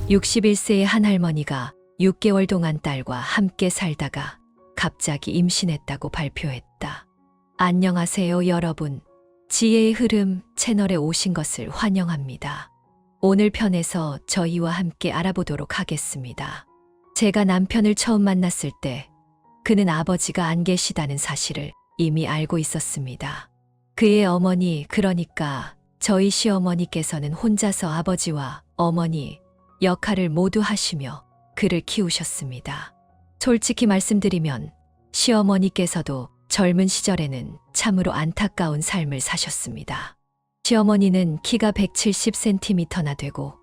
61세의 한 할머니가 6개월 동안 딸과 함께 살다가 갑자기 임신했다고 발표했다. 안녕하세요, 여러분. 지혜의 흐름 채널에 오신 것을 환영합니다. 오늘 편에서 저희와 함께 알아보도록 하겠습니다. 제가 남편을 처음 만났을 때 그는 아버지가 안 계시다는 사실을 이미 알고 있었습니다. 그의 어머니, 그러니까 저희 시어머니께서는 혼자서 아버지와 어머니 역할을 모두 하시며 그를 키우셨습니다. 솔직히 말씀드리면 시어머니께서도 젊은 시절에는 참으로 안타까운 삶을 사셨습니다. 시어머니는 키가 170cm나 되고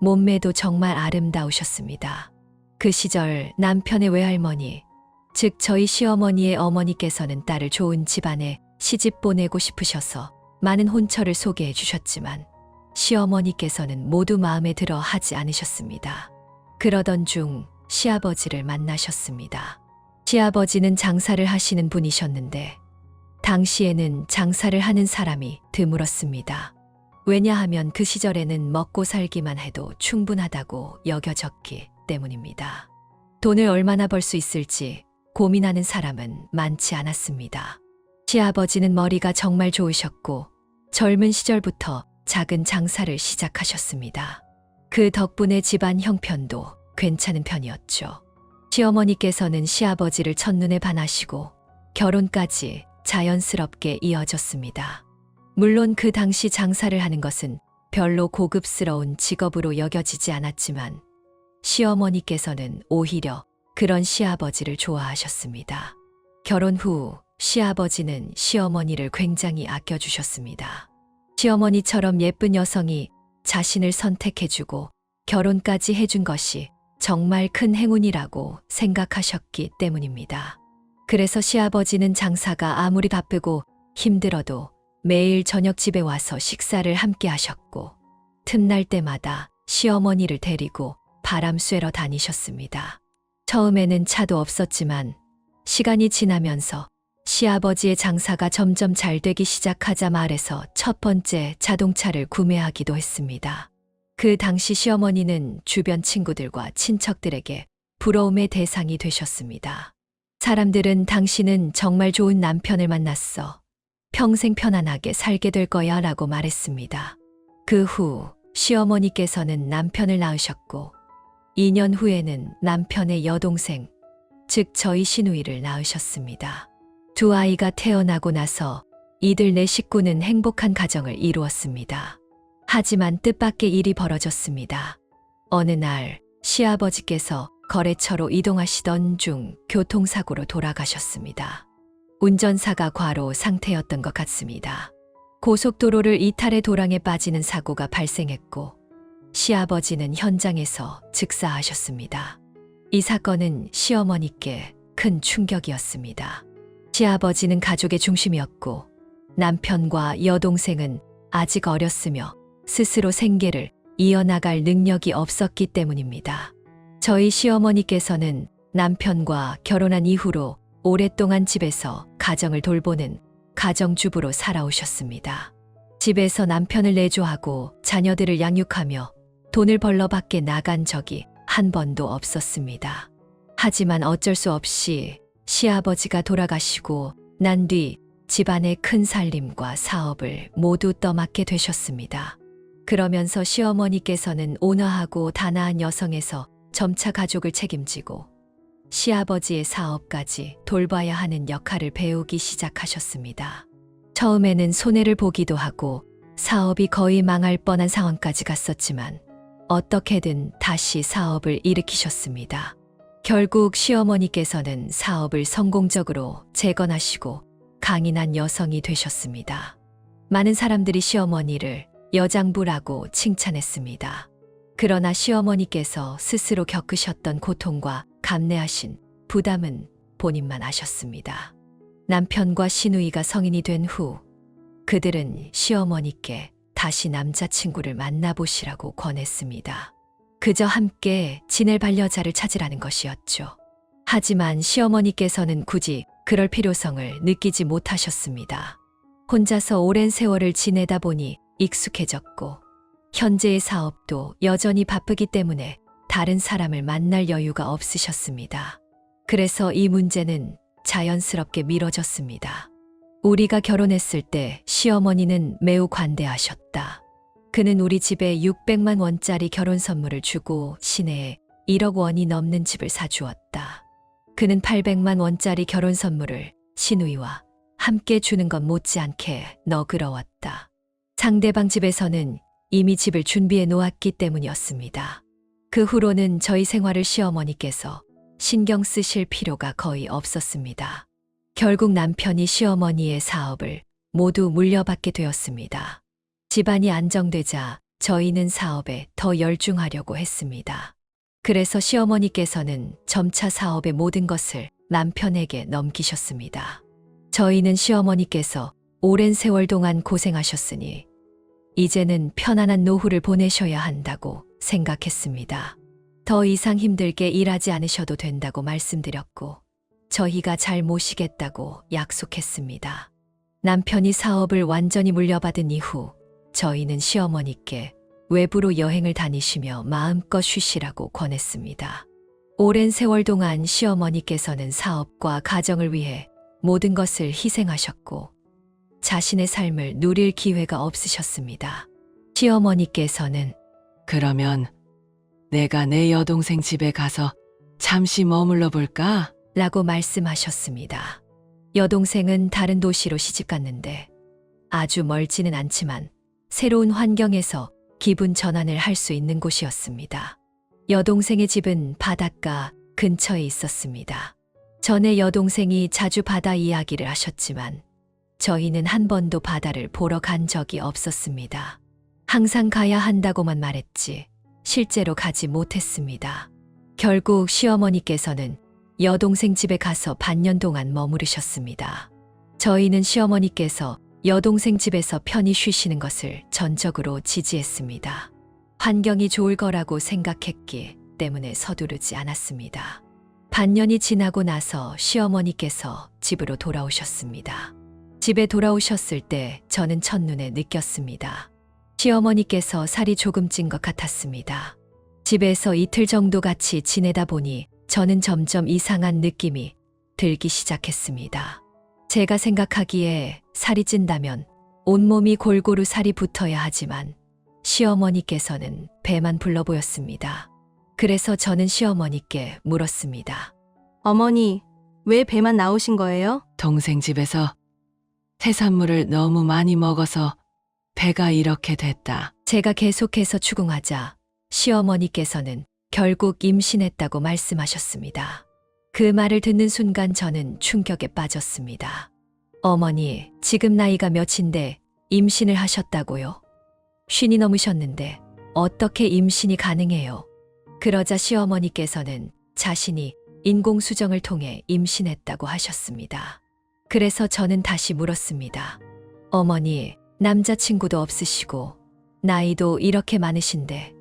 몸매도 정말 아름다우셨습니다. 그 시절 남편의 외할머니, 즉 저희 시어머니의 어머니께서는 딸을 좋은 집안에 시집 보내고 싶으셔서 많은 혼처를 소개해 주셨지만 시어머니께서는 모두 마음에 들어 하지 않으셨습니다. 그러던 중 시아버지를 만나셨습니다. 시아버지는 장사를 하시는 분이셨는데 당시에는 장사를 하는 사람이 드물었습니다. 왜냐하면 그 시절에는 먹고 살기만 해도 충분하다고 여겨졌기 때문입니다. 돈을 얼마나 벌 수 있을지 고민하는 사람은 많지 않았습니다. 시아버지는 머리가 정말 좋으셨고 젊은 시절부터 작은 장사를 시작하셨습니다. 그 덕분에 집안 형편도 괜찮은 편이었죠. 시어머니께서는 시아버지를 첫눈에 반하시고 결혼까지 자연스럽게 이어졌습니다. 물론 그 당시 장사를 하는 것은 별로 고급스러운 직업으로 여겨지지 않았지만 시어머니께서는 오히려 그런 시아버지를 좋아하셨습니다. 결혼 후 시아버지는 시어머니를 굉장히 아껴주셨습니다. 시어머니처럼 예쁜 여성이 자신을 선택해주고 결혼까지 해준 것이 정말 큰 행운이라고 생각하셨기 때문입니다. 그래서 시아버지는 장사가 아무리 바쁘고 힘들어도 매일 저녁 집에 와서 식사를 함께 하셨고 틈날 때마다 시어머니를 데리고 바람 쐬러 다니셨습니다. 처음에는 차도 없었지만 시간이 지나면서 시아버지의 장사가 점점 잘 되기 시작하자 마을에서 첫 번째 자동차를 구매하기도 했습니다. 그 당시 시어머니는 주변 친구들과 친척들에게 부러움의 대상이 되셨습니다. 사람들은 당신은 정말 좋은 남편을 만났어. 평생 편안하게 살게 될 거야 라고 말했습니다. 그 후 시어머니께서는 남편을 낳으셨고 2년 후에는 남편의 여동생, 즉 저희 시누이를 낳으셨습니다. 두 아이가 태어나고 나서 이들 네 식구는 행복한 가정을 이루었습니다. 하지만 뜻밖의 일이 벌어졌습니다. 어느 날 시아버지께서 거래처로 이동하시던 중 교통사고로 돌아가셨습니다. 운전사가 과로 상태였던 것 같습니다. 고속도로를 이탈해 도랑에 빠지는 사고가 발생했고 시아버지는 현장에서 즉사하셨습니다. 이 사건은 시어머니께 큰 충격이었습니다. 시아버지는 가족의 중심이었고 남편과 여동생은 아직 어렸으며 스스로 생계를 이어나갈 능력이 없었기 때문입니다. 저희 시어머니께서는 남편과 결혼한 이후로 오랫동안 집에서 가정을 돌보는 가정주부로 살아오셨습니다. 집에서 남편을 내조하고 자녀들을 양육하며 돈을 벌러 밖에 나간 적이 한 번도 없었습니다. 하지만 어쩔 수 없이 시아버지가 돌아가시고 난 뒤 집안의 큰 살림과 사업을 모두 떠맡게 되셨습니다. 그러면서 시어머니께서는 온화하고 단아한 여성에서 점차 가족을 책임지고 시아버지의 사업까지 돌봐야 하는 역할을 배우기 시작하셨습니다. 처음에는 손해를 보기도 하고 사업이 거의 망할 뻔한 상황까지 갔었지만 어떻게든 다시 사업을 일으키셨습니다. 결국 시어머니께서는 사업을 성공적으로 재건하시고 강인한 여성이 되셨습니다. 많은 사람들이 시어머니를 여장부라고 칭찬했습니다. 그러나 시어머니께서 스스로 겪으셨던 고통과 감내하신 부담은 본인만 아셨습니다. 남편과 시누이가 성인이 된 후 그들은 시어머니께 다시 남자친구를 만나보시라고 권했습니다. 그저 함께 지낼 반려자를 찾으라는 것이었죠. 하지만 시어머니께서는 굳이 그럴 필요성을 느끼지 못하셨습니다. 혼자서 오랜 세월을 지내다 보니 익숙해졌고 현재의 사업도 여전히 바쁘기 때문에 다른 사람을 만날 여유가 없으셨습니다. 그래서 이 문제는 자연스럽게 미뤄졌습니다. 우리가 결혼했을 때 시어머니는 매우 관대하셨다. 그는 우리 집에 600만 원짜리 결혼 선물을 주고 시내에 1억 원이 넘는 집을 사주었다. 그는 800만 원짜리 결혼 선물을 시누이와 함께 주는 것 못지않게 너그러웠다. 상대방 집에서는 이미 집을 준비해 놓았기 때문이었습니다. 그 후로는 저희 생활을 시어머니께서 신경 쓰실 필요가 거의 없었습니다. 결국 남편이 시어머니의 사업을 모두 물려받게 되었습니다. 집안이 안정되자 저희는 사업에 더 열중하려고 했습니다. 그래서 시어머니께서는 점차 사업의 모든 것을 남편에게 넘기셨습니다. 저희는 시어머니께서 오랜 세월 동안 고생하셨으니 이제는 편안한 노후를 보내셔야 한다고 생각했습니다. 더 이상 힘들게 일하지 않으셔도 된다고 말씀드렸고 저희가 잘 모시겠다고 약속했습니다. 남편이 사업을 완전히 물려받은 이후 저희는 시어머니께 외부로 여행을 다니시며 마음껏 쉬시라고 권했습니다. 오랜 세월 동안 시어머니께서는 사업과 가정을 위해 모든 것을 희생하셨고 자신의 삶을 누릴 기회가 없으셨습니다. 시어머니께서는 그러면 내가 내 여동생 집에 가서 잠시 머물러 볼까? 라고 말씀하셨습니다. 여동생은 다른 도시로 시집갔는데 아주 멀지는 않지만 새로운 환경에서 기분 전환을 할 수 있는 곳이었습니다. 여동생의 집은 바닷가 근처에 있었습니다. 전에 여동생이 자주 바다 이야기를 하셨지만 저희는 한 번도 바다를 보러 간 적이 없었습니다. 항상 가야 한다고만 말했지 실제로 가지 못했습니다. 결국 시어머니께서는 여동생 집에 가서 반년 동안 머무르셨습니다. 저희는 시어머니께서 여동생 집에서 편히 쉬시는 것을 전적으로 지지했습니다. 환경이 좋을 거라고 생각했기 때문에 서두르지 않았습니다. 반년이 지나고 나서 시어머니께서 집으로 돌아오셨습니다. 집에 돌아오셨을 때 저는 첫눈에 느꼈습니다. 시어머니께서 살이 조금 찐 것 같았습니다. 집에서 이틀 정도 같이 지내다 보니 저는 점점 이상한 느낌이 들기 시작했습니다. 제가 생각하기에 살이 찐다면 온몸이 골고루 살이 붙어야 하지만 시어머니께서는 배만 불러 보였습니다. 그래서 저는 시어머니께 물었습니다. 어머니, 왜 배만 나오신 거예요? 동생 집에서 해산물을 너무 많이 먹어서 배가 이렇게 됐다. 제가 계속해서 추궁하자 시어머니께서는 결국 임신했다고 말씀하셨습니다. 그 말을 듣는 순간 저는 충격에 빠졌습니다. 어머니, 지금 나이가 몇인데 임신을 하셨다고요? 50이 넘으셨는데 어떻게 임신이 가능해요? 그러자 시어머니께서는 자신이 인공수정을 통해 임신했다고 하셨습니다. 그래서 저는 다시 물었습니다. 어머니, 남자친구도 없으시고 나이도 이렇게 많으신데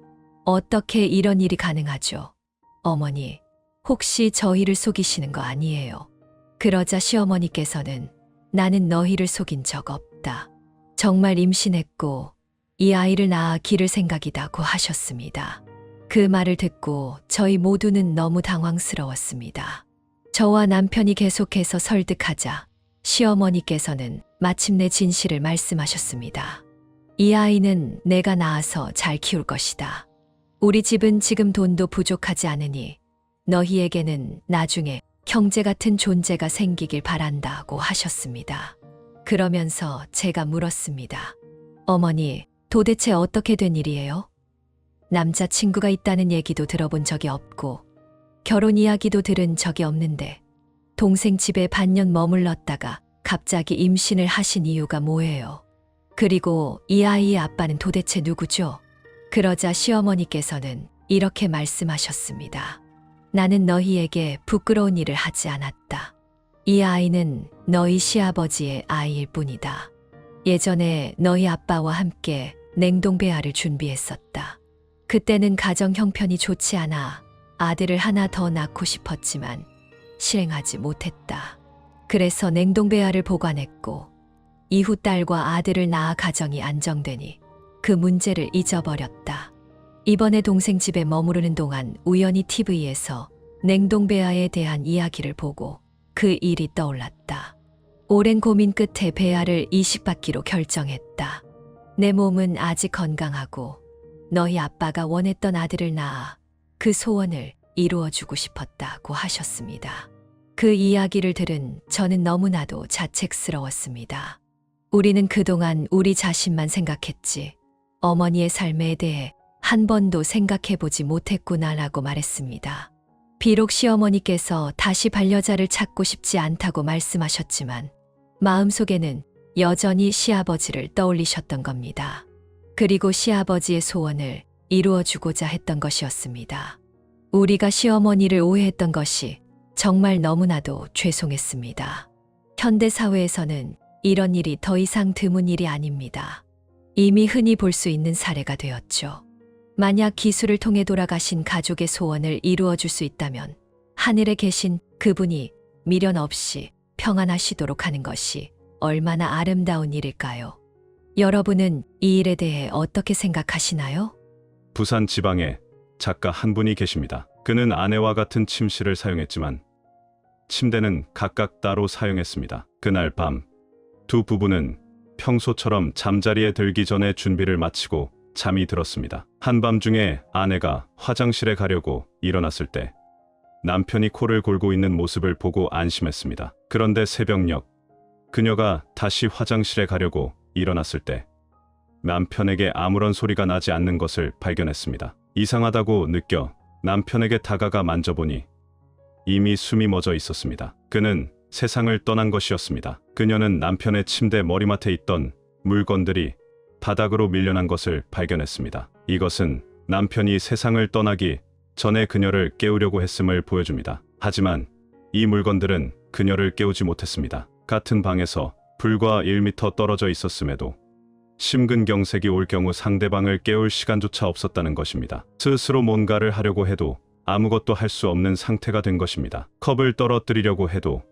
어떻게 이런 일이 가능하죠? 어머니, 혹시 저희를 속이시는 거 아니에요? 그러자 시어머니께서는 나는 너희를 속인 적 없다. 정말 임신했고 이 아이를 낳아 기를 생각이다고 하셨습니다. 그 말을 듣고 저희 모두는 너무 당황스러웠습니다. 저와 남편이 계속해서 설득하자 시어머니께서는 마침내 진실을 말씀하셨습니다. 이 아이는 내가 낳아서 잘 키울 것이다. 우리 집은 지금 돈도 부족하지 않으니 너희에게는 나중에 형제 같은 존재가 생기길 바란다고 하셨습니다. 그러면서 제가 물었습니다. 어머니, 도대체 어떻게 된 일이에요? 남자친구가 있다는 얘기도 들어본 적이 없고 결혼 이야기도 들은 적이 없는데 동생 집에 반년 머물렀다가 갑자기 임신을 하신 이유가 뭐예요? 그리고 이 아이의 아빠는 도대체 누구죠? 그러자 시어머니께서는 이렇게 말씀하셨습니다. 나는 너희에게 부끄러운 일을 하지 않았다. 이 아이는 너희 시아버지의 아이일 뿐이다. 예전에 너희 아빠와 함께 냉동배아를 준비했었다. 그때는 가정 형편이 좋지 않아 아들을 하나 더 낳고 싶었지만 실행하지 못했다. 그래서 냉동배아를 보관했고 이후 딸과 아들을 낳아 가정이 안정되니 그 문제를 잊어버렸다. 이번에 동생 집에 머무르는 동안 우연히 TV에서 냉동배아에 대한 이야기를 보고 그 일이 떠올랐다. 오랜 고민 끝에 배아를 이식받기로 결정했다. 내 몸은 아직 건강하고 너희 아빠가 원했던 아들을 낳아 그 소원을 이루어주고 싶었다고 하셨습니다. 그 이야기를 들은 저는 너무나도 자책스러웠습니다. 우리는 그동안 우리 자신만 생각했지 어머니의 삶에 대해 한 번도 생각해보지 못했구나라고 말했습니다. 비록 시어머니께서 다시 반려자를 찾고 싶지 않다고 말씀하셨지만 마음속에는 여전히 시아버지를 떠올리셨던 겁니다. 그리고 시아버지의 소원을 이루어주고자 했던 것이었습니다. 우리가 시어머니를 오해했던 것이 정말 너무나도 죄송했습니다. 현대 사회에서는 이런 일이 더 이상 드문 일이 아닙니다. 이미 흔히 볼 수 있는 사례가 되었죠. 만약 기술을 통해 돌아가신 가족의 소원을 이루어줄 수 있다면 하늘에 계신 그분이 미련 없이 평안하시도록 하는 것이 얼마나 아름다운 일일까요? 여러분은 이 일에 대해 어떻게 생각하시나요? 부산 지방에 작가 한 분이 계십니다. 그는 아내와 같은 침실을 사용했지만 침대는 각각 따로 사용했습니다. 그날 밤 두 부부는 평소처럼 잠자리에 들기 전에 준비를 마치고 잠이 들었습니다. 한밤중에 아내가 화장실에 가려고 일어났을 때 남편이 코를 골고 있는 모습을 보고 안심했습니다. 그런데 새벽녘 그녀가 다시 화장실에 가려고 일어났을 때 남편에게 아무런 소리가 나지 않는 것을 발견했습니다. 이상하다고 느껴 남편에게 다가가 만져보니 이미 숨이 멎어 있었습니다. 그는 세상을 떠난 것이었습니다. 그녀는 남편의 침대 머리맡에 있던 물건들이 바닥으로 밀려난 것을 발견했습니다. 이것은 남편이 세상을 떠나기 전에 그녀를 깨우려고 했음을 보여줍니다. 하지만 이 물건들은 그녀를 깨우지 못했습니다. 같은 방에서 불과 1m 떨어져 있었음에도 심근경색이 올 경우 상대방을 깨울 시간조차 없었다는 것입니다. 스스로 뭔가를 하려고 해도 아무것도 할 수 없는 상태가 된 것입니다. 컵을 떨어뜨리려고 해도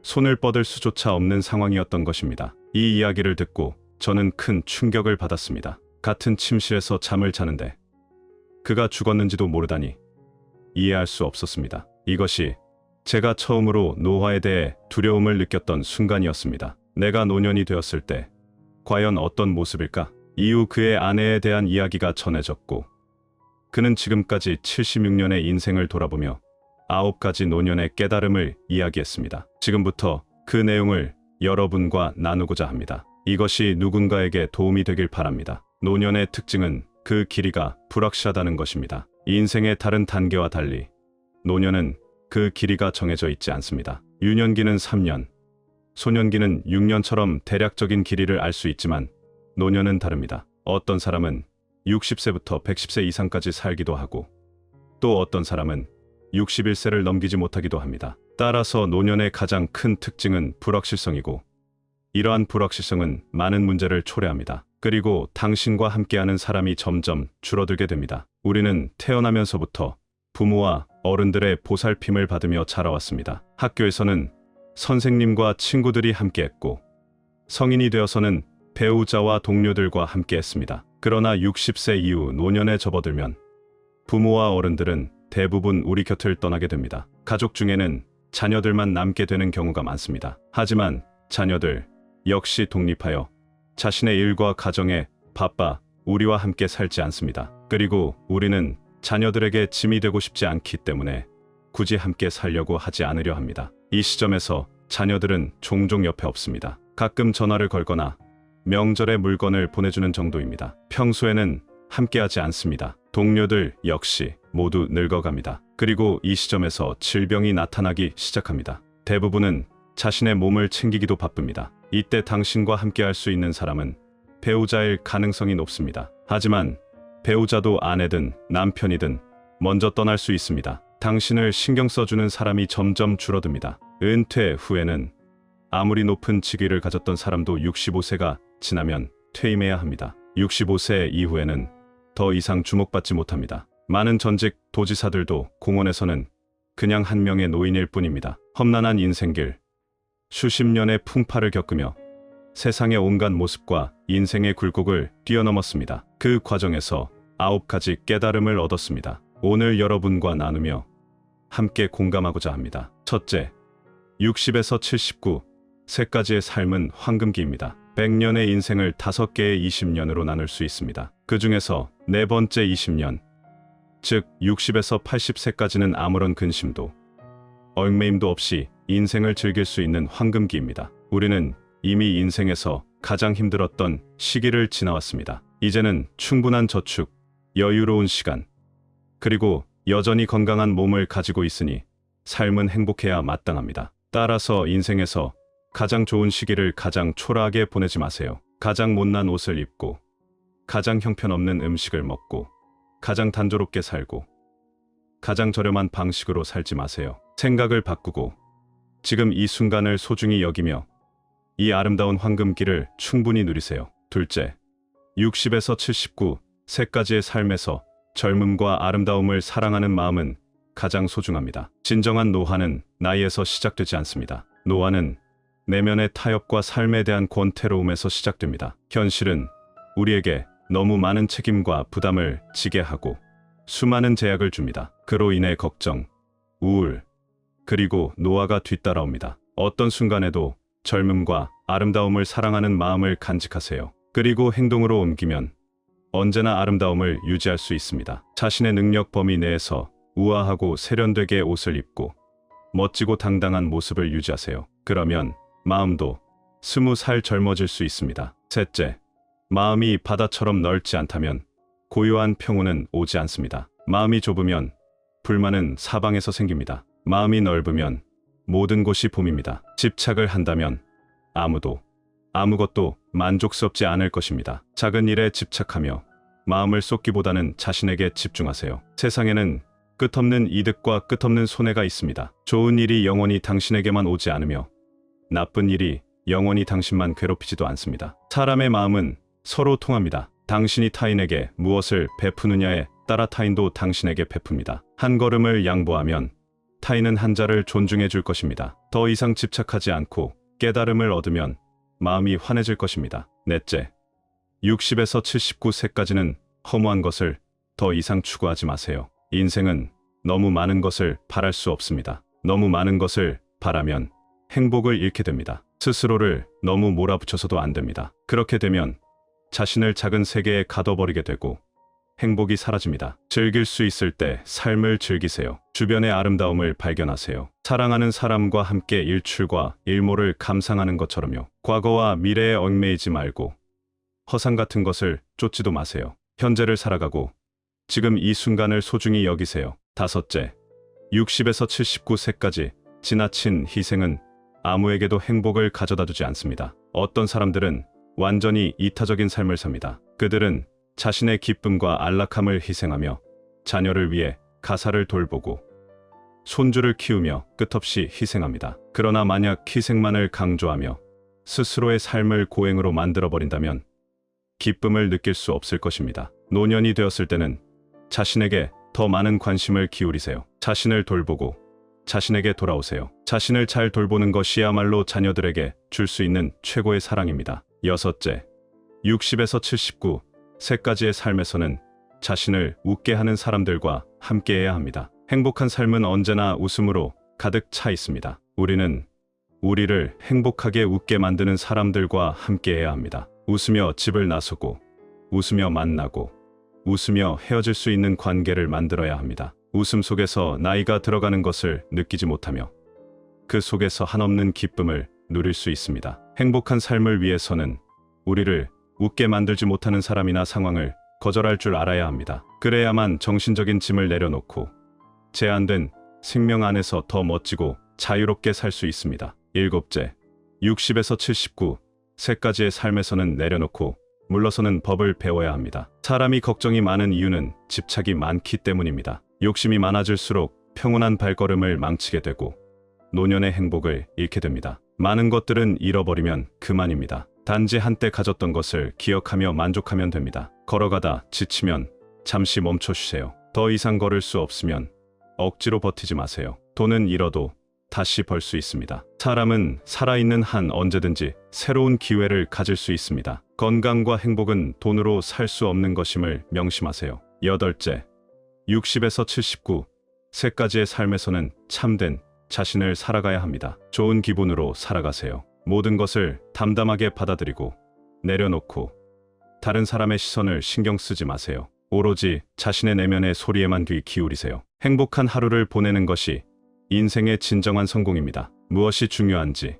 손을 뻗을 수조차 없는 상황이었던 것입니다. 이 이야기를 듣고 저는 큰 충격을 받았습니다. 같은 침실에서 잠을 자는데 그가 죽었는지도 모르다니 이해할 수 없었습니다. 이것이 제가 처음으로 노화에 대해 두려움을 느꼈던 순간이었습니다. 내가 노년이 되었을 때 과연 어떤 모습일까? 이후 그의 아내에 대한 이야기가 전해졌고 그는 지금까지 76년의 인생을 돌아보며 9가지 노년의 깨달음을 이야기했습니다. 지금부터 그 내용을 여러분과 나누고자 합니다. 이것이 누군가에게 도움이 되길 바랍니다. 노년의 특징은 그 길이가 불확실하다는 것입니다. 인생의 다른 단계와 달리 노년은 그 길이가 정해져 있지 않습니다. 유년기는 3년, 소년기는 6년처럼 대략적인 길이를 알 수 있지만 노년은 다릅니다. 어떤 사람은 60세부터 110세 이상까지 살기도 하고 또 어떤 사람은 61세를 넘기지 못하기도 합니다. 따라서 노년의 가장 큰 특징은 불확실성이고 이러한 불확실성은 많은 문제를 초래합니다. 그리고 당신과 함께하는 사람이 점점 줄어들게 됩니다. 우리는 태어나면서부터 부모와 어른들의 보살핌을 받으며 자라왔습니다. 학교에서는 선생님과 친구들이 함께했고 성인이 되어서는 배우자와 동료들과 함께했습니다. 그러나 60세 이후 노년에 접어들면 부모와 어른들은 대부분 우리 곁을 떠나게 됩니다. 가족 중에는 자녀들만 남게 되는 경우가 많습니다. 하지만 자녀들 역시 독립하여 자신의 일과 가정에 바빠 우리와 함께 살지 않습니다. 그리고 우리는 자녀들에게 짐이 되고 싶지 않기 때문에 굳이 함께 살려고 하지 않으려 합니다. 이 시점에서 자녀들은 종종 옆에 없습니다. 가끔 전화를 걸거나 명절에 물건을 보내주는 정도입니다. 평소에는 함께하지 않습니다. 동료들 역시 모두 늙어갑니다. 그리고 이 시점에서 질병이 나타나기 시작합니다. 대부분은 자신의 몸을 챙기기도 바쁩니다. 이때 당신과 함께할 수 있는 사람은 배우자일 가능성이 높습니다. 하지만 배우자도 아내든 남편이든 먼저 떠날 수 있습니다. 당신을 신경 써주는 사람이 점점 줄어듭니다. 은퇴 후에는 아무리 높은 직위를 가졌던 사람도 65세가 지나면 퇴임해야 합니다. 65세 이후에는 더 이상 주목받지 못합니다. 많은 전직 도지사들도 공원에서는 그냥 한 명의 노인일 뿐입니다. 험난한 인생길, 수십 년의 풍파를 겪으며 세상의 온갖 모습과 인생의 굴곡을 뛰어넘었습니다. 그 과정에서 9가지 깨달음을 얻었습니다. 오늘 여러분과 나누며 함께 공감하고자 합니다. 첫째, 60에서 79, 세 가지의 삶은 황금기입니다. 100년의 인생을 5개의 20년으로 나눌 수 있습니다. 그 중에서 네 번째 20년, 즉 60에서 80세까지는 아무런 근심도 얽매임도 없이 인생을 즐길 수 있는 황금기입니다. 우리는 이미 인생에서 가장 힘들었던 시기를 지나왔습니다. 이제는 충분한 저축, 여유로운 시간, 그리고 여전히 건강한 몸을 가지고 있으니 삶은 행복해야 마땅합니다. 따라서 인생에서 가장 좋은 시기를 가장 초라하게 보내지 마세요. 가장 못난 옷을 입고, 가장 형편없는 음식을 먹고, 가장 단조롭게 살고, 가장 저렴한 방식으로 살지 마세요. 생각을 바꾸고 지금 이 순간을 소중히 여기며 이 아름다운 황금기를 충분히 누리세요. 둘째, 60에서 79, 세 가지의 삶에서 젊음과 아름다움을 사랑하는 마음은 가장 소중합니다. 진정한 노화는 나이에서 시작되지 않습니다. 노화는 내면의 타협과 삶에 대한 권태로움에서 시작됩니다. 현실은 우리에게 너무 많은 책임과 부담을 지게 하고 수많은 제약을 줍니다. 그로 인해 걱정, 우울, 그리고 노화가 뒤따라옵니다. 어떤 순간에도 젊음과 아름다움을 사랑하는 마음을 간직하세요. 그리고 행동으로 옮기면 언제나 아름다움을 유지할 수 있습니다. 자신의 능력 범위 내에서 우아하고 세련되게 옷을 입고 멋지고 당당한 모습을 유지하세요. 그러면 마음도 20살 젊어질 수 있습니다. 셋째, 마음이 바다처럼 넓지 않다면 고요한 평온은 오지 않습니다. 마음이 좁으면 불만은 사방에서 생깁니다. 마음이 넓으면 모든 곳이 봄입니다. 집착을 한다면 아무것도 만족스럽지 않을 것입니다. 작은 일에 집착하며 마음을 쏟기보다는 자신에게 집중하세요. 세상에는 끝없는 이득과 끝없는 손해가 있습니다. 좋은 일이 영원히 당신에게만 오지 않으며 나쁜 일이 영원히 당신만 괴롭히지도 않습니다. 사람의 마음은 서로 통합니다. 당신이 타인에게 무엇을 베푸느냐에 따라 타인도 당신에게 베풉니다. 한 걸음을 양보하면 타인은 한 자를 존중해 줄 것입니다. 더 이상 집착하지 않고 깨달음을 얻으면 마음이 환해질 것입니다. 넷째, 60에서 79세까지는 허무한 것을 더 이상 추구하지 마세요. 인생은 너무 많은 것을 바랄 수 없습니다. 너무 많은 것을 바라면 행복을 잃게 됩니다. 스스로를 너무 몰아붙여서도 안 됩니다. 그렇게 되면 자신을 작은 세계에 가둬버리게 되고 행복이 사라집니다. 즐길 수 있을 때 삶을 즐기세요. 주변의 아름다움을 발견하세요. 사랑하는 사람과 함께 일출과 일몰을 감상하는 것처럼요. 과거와 미래에 얽매이지 말고 허상 같은 것을 쫓지도 마세요. 현재를 살아가고 지금 이 순간을 소중히 여기세요. 다섯째, 60에서 79세까지 지나친 희생은 아무에게도 행복을 가져다 주지 않습니다. 어떤 사람들은 완전히 이타적인 삶을 삽니다. 그들은 자신의 기쁨과 안락함을 희생하며 자녀를 위해 가사를 돌보고 손주를 키우며 끝없이 희생합니다. 그러나 만약 희생만을 강조하며 스스로의 삶을 고행으로 만들어버린다면 기쁨을 느낄 수 없을 것입니다. 노년이 되었을 때는 자신에게 더 많은 관심을 기울이세요. 자신을 돌보고 자신에게 돌아오세요. 자신을 잘 돌보는 것이야말로 자녀들에게 줄 수 있는 최고의 사랑입니다. 여섯째, 60에서 79, 세 가지의 삶에서는 자신을 웃게 하는 사람들과 함께해야 합니다. 행복한 삶은 언제나 웃음으로 가득 차 있습니다. 우리는 우리를 행복하게 웃게 만드는 사람들과 함께해야 합니다. 웃으며 집을 나서고, 웃으며 만나고, 웃으며 헤어질 수 있는 관계를 만들어야 합니다. 웃음 속에서 나이가 들어가는 것을 느끼지 못하며 그 속에서 한없는 기쁨을 누릴 수 있습니다. 행복한 삶을 위해서는 우리를 웃게 만들지 못하는 사람이나 상황을 거절할 줄 알아야 합니다. 그래야만 정신적인 짐을 내려놓고 제한된 생명 안에서 더 멋지고 자유롭게 살 수 있습니다. 일곱째, 60에서 79, 세 가지의 삶에서는 내려놓고 물러서는 법을 배워야 합니다. 사람이 걱정이 많은 이유는 집착이 많기 때문입니다. 욕심이 많아질수록 평온한 발걸음을 망치게 되고 노년의 행복을 잃게 됩니다. 많은 것들은 잃어버리면 그만입니다. 단지 한때 가졌던 것을 기억하며 만족하면 됩니다. 걸어가다 지치면 잠시 멈춰 쉬세요. 더 이상 걸을 수 없으면 억지로 버티지 마세요. 돈은 잃어도 다시 벌 수 있습니다. 사람은 살아있는 한 언제든지 새로운 기회를 가질 수 있습니다. 건강과 행복은 돈으로 살 수 없는 것임을 명심하세요. 8째, 60에서 79, 세 가지의 삶에서는 참된 자신을 살아가야 합니다. 좋은 기분으로 살아가세요. 모든 것을 담담하게 받아들이고 내려놓고 다른 사람의 시선을 신경 쓰지 마세요. 오로지 자신의 내면의 소리에만 귀 기울이세요. 행복한 하루를 보내는 것이 인생의 진정한 성공입니다. 무엇이 중요한지,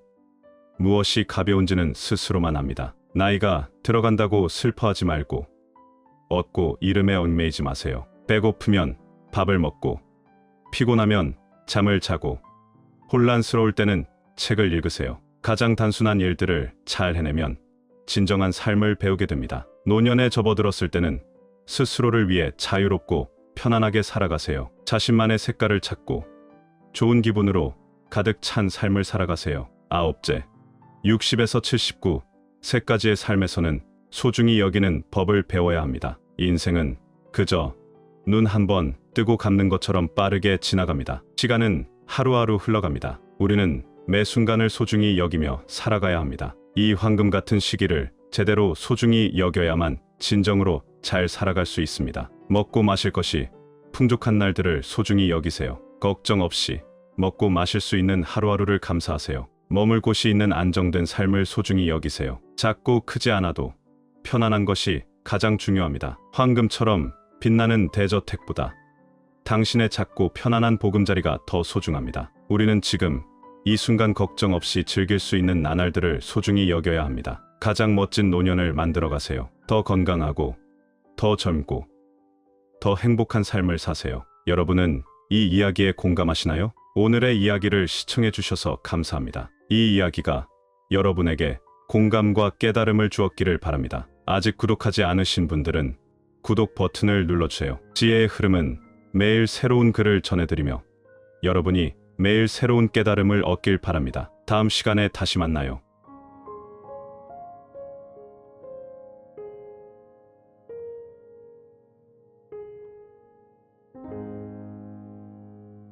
무엇이 가벼운지는 스스로만 압니다. 나이가 들어간다고 슬퍼하지 말고 얻고 이름에 얽매이지 마세요. 배고프면 밥을 먹고 피곤하면 잠을 자고 혼란스러울 때는 책을 읽으세요. 가장 단순한 일들을 잘 해내면 진정한 삶을 배우게 됩니다. 노년에 접어들었을 때는 스스로를 위해 자유롭고 편안하게 살아가세요. 자신만의 색깔을 찾고 좋은 기분으로 가득 찬 삶을 살아가세요. 9째, 60에서 79, 세 가지의 삶에서는 소중히 여기는 법을 배워야 합니다. 인생은 그저 눈 한 번 뜨고 감는 것처럼 빠르게 지나갑니다. 시간은 하루하루 흘러갑니다. 우리는 매 순간을 소중히 여기며 살아가야 합니다. 이 황금 같은 시기를 제대로 소중히 여겨야만 진정으로 잘 살아갈 수 있습니다. 먹고 마실 것이 풍족한 날들을 소중히 여기세요. 걱정 없이 먹고 마실 수 있는 하루하루를 감사하세요. 머물 곳이 있는 안정된 삶을 소중히 여기세요. 작고 크지 않아도 편안한 것이 가장 중요합니다. 황금처럼 빛나는 대저택보다 당신의 작고 편안한 보금자리가 더 소중합니다. 우리는 지금 이 순간 걱정 없이 즐길 수 있는 나날들을 소중히 여겨야 합니다. 가장 멋진 노년을 만들어 가세요. 더 건강하고 더 젊고 더 행복한 삶을 사세요. 여러분은 이 이야기에 공감하시나요? 오늘의 이야기를 시청해 주셔서 감사합니다. 이 이야기가 여러분에게 공감과 깨달음을 주었기를 바랍니다. 아직 구독하지 않으신 분들은 구독 버튼을 눌러주세요. 지혜의 흐름은 매일 새로운 글을 전해드리며 여러분이 매일 새로운 깨달음을 얻길 바랍니다. 다음 시간에 다시 만나요.